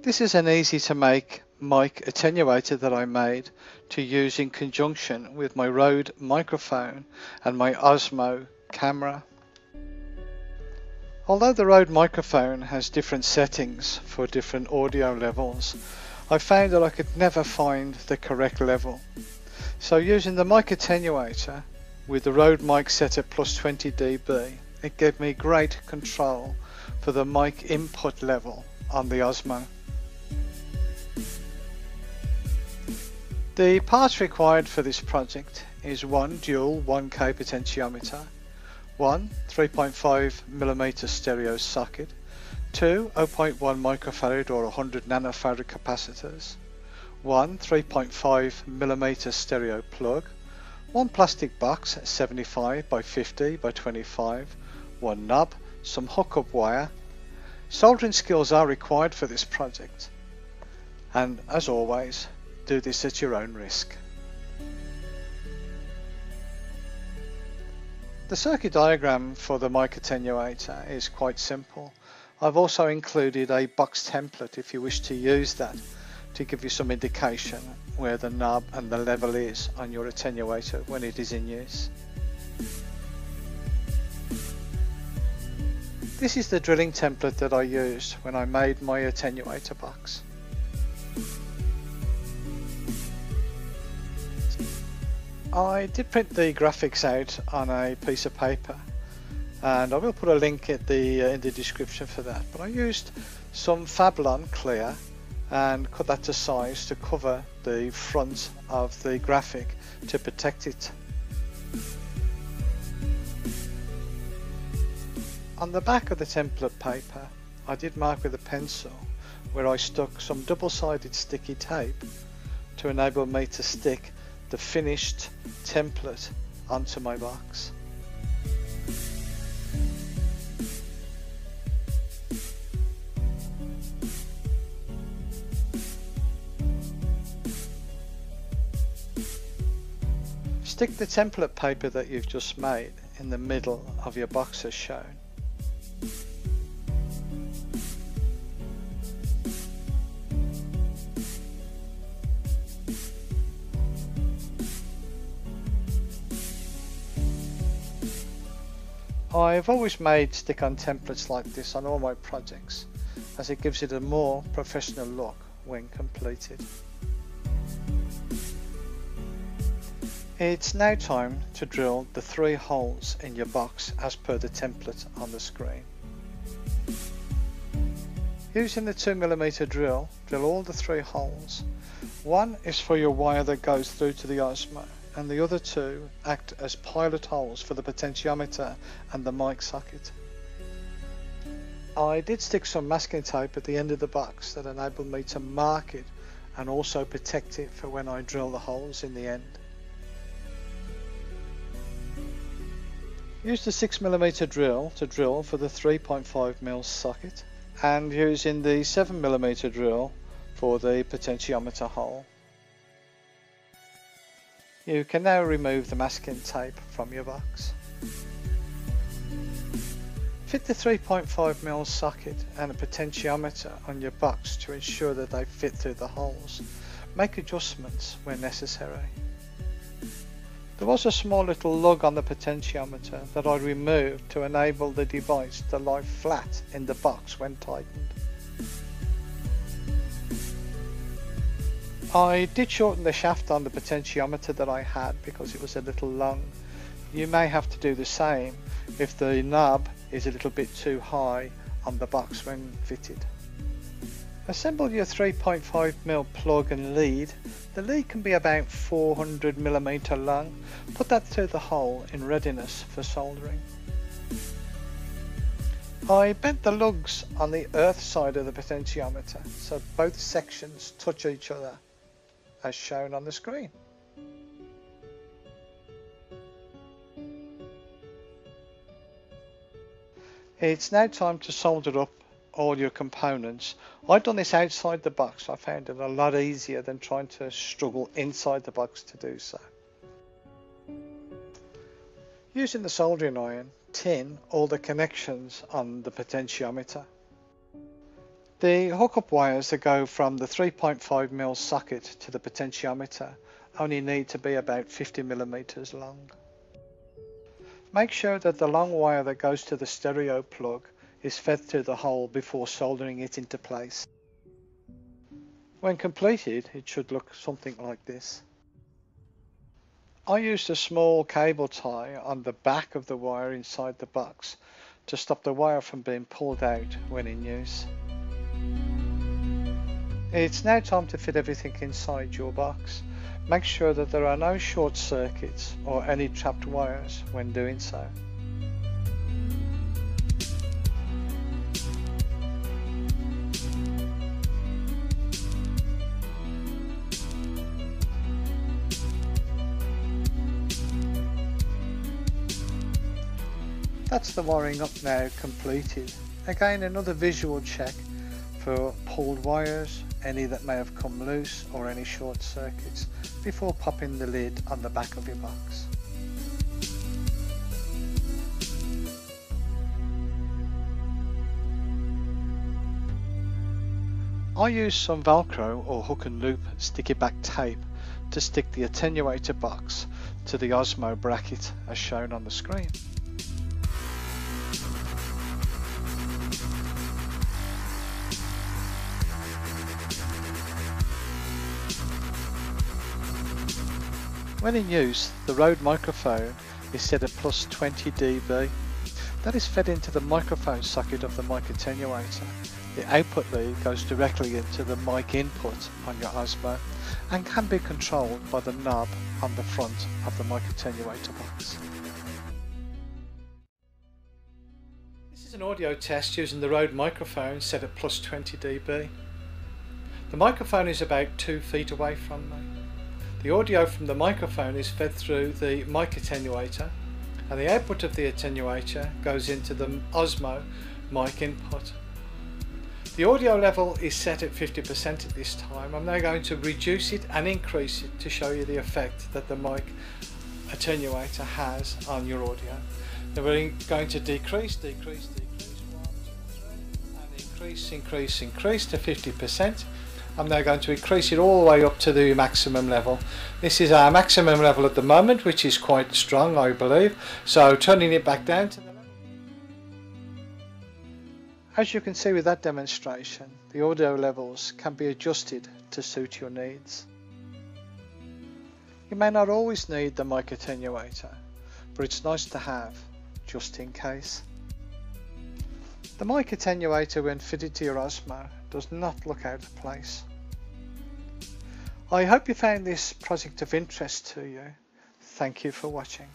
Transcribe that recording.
This is an easy to make mic attenuator that I made to use in conjunction with my Rode microphone and my Osmo camera. Although the Rode microphone has different settings for different audio levels, I found that I could never find the correct level. So using the mic attenuator with the Rode mic set at plus 20 dB, it gave me great control for the mic input level on the Osmo. The parts required for this project is one dual 1K potentiometer, one 3.5mm stereo socket, two 0.1 microfarad or 100 nanofarad capacitors, one 3.5mm stereo plug, one plastic box 75 by 50 by 25, one knob, some hookup wire. Soldering skills are required for this project, and as always, do this at your own risk. The circuit diagram for the mic attenuator is quite simple. I've also included a box template if you wish to use that to give you some indication where the knob and the level is on your attenuator when it is in use. This is the drilling template that I used when I made my attenuator box. I did print the graphics out on a piece of paper, and I will put a link at in the description for that, but I used some Fablon clear and cut that to size to cover the front of the graphic to protect it. On the back of the template paper I did mark with a pencil where I stuck some double-sided sticky tape to enable me to stick the finished template onto my box. Stick the template paper that you've just made in the middle of your box as shown. I've always made stick-on templates like this on all my projects, as it gives it a more professional look when completed. It's now time to drill the 3 holes in your box as per the template on the screen. Using the 2mm drill, drill all the 3 holes. One is for your wire that goes through to the Osmo, and the other 2 act as pilot holes for the potentiometer and the mic socket. I did stick some masking tape at the end of the box that enabled me to mark it and also protect it for when I drill the holes in the end. Use the 6mm drill to drill for the 3.5mm socket, and using the 7mm drill for the potentiometer hole. You can now remove the masking tape from your box. Fit the 3.5mm socket and a potentiometer on your box to ensure that they fit through the holes. Make adjustments where necessary. There was a small little lug on the potentiometer that I removed to enable the device to lie flat in the box when tightened. I did shorten the shaft on the potentiometer that I had because it was a little long. You may have to do the same if the knob is a little bit too high on the box when fitted. Assemble your 3.5mm plug and lead. The lead can be about 400mm long. Put that through the hole in readiness for soldering. I bent the lugs on the earth side of the potentiometer so both sections touch each other, as shown on the screen. It's now time to solder up all your components. I've done this outside the box. I found it a lot easier than trying to struggle inside the box to do so. Using the soldering iron, tin all the connections on the potentiometer. The hookup wires that go from the 3.5mm socket to the potentiometer only need to be about 50mm long. Make sure that the long wire that goes to the stereo plug is fed through the hole before soldering it into place. When completed, it should look something like this. I used a small cable tie on the back of the wire inside the box to stop the wire from being pulled out when in use. It's now time to fit everything inside your box. Make sure that there are no short circuits or any trapped wires when doing so. That's the wiring up now completed. Again, another visual check for pulled wires, any that may have come loose or any short circuits before popping the lid on the back of your box. I use some Velcro or hook and loop sticky back tape to stick the attenuator box to the OSMO bracket as shown on the screen. When in use, the Rode microphone is set at plus 20 dB. That is fed into the microphone socket of the mic attenuator. The output lead goes directly into the mic input on your OSMO and can be controlled by the knob on the front of the mic attenuator box. This is an audio test using the Rode microphone set at plus 20 dB. The microphone is about 2 feet away from me. The audio from the microphone is fed through the mic attenuator, and the output of the attenuator goes into the OSMO mic input. The audio level is set at 50% at this time. I'm now going to reduce it and increase it to show you the effect that the mic attenuator has on your audio. Then we're going to decrease, 1, 2, 3, and increase to 50%. I'm now going to increase it all the way up to the maximum level. This is our maximum level at the moment, which is quite strong, I believe. So turning it back down to the level. As you can see with that demonstration, the audio levels can be adjusted to suit your needs. You may not always need the mic attenuator, but it's nice to have, just in case. The mic attenuator, when fitted to your OSMO, does not look out of place. I hope you found this project of interest to you. Thank you for watching.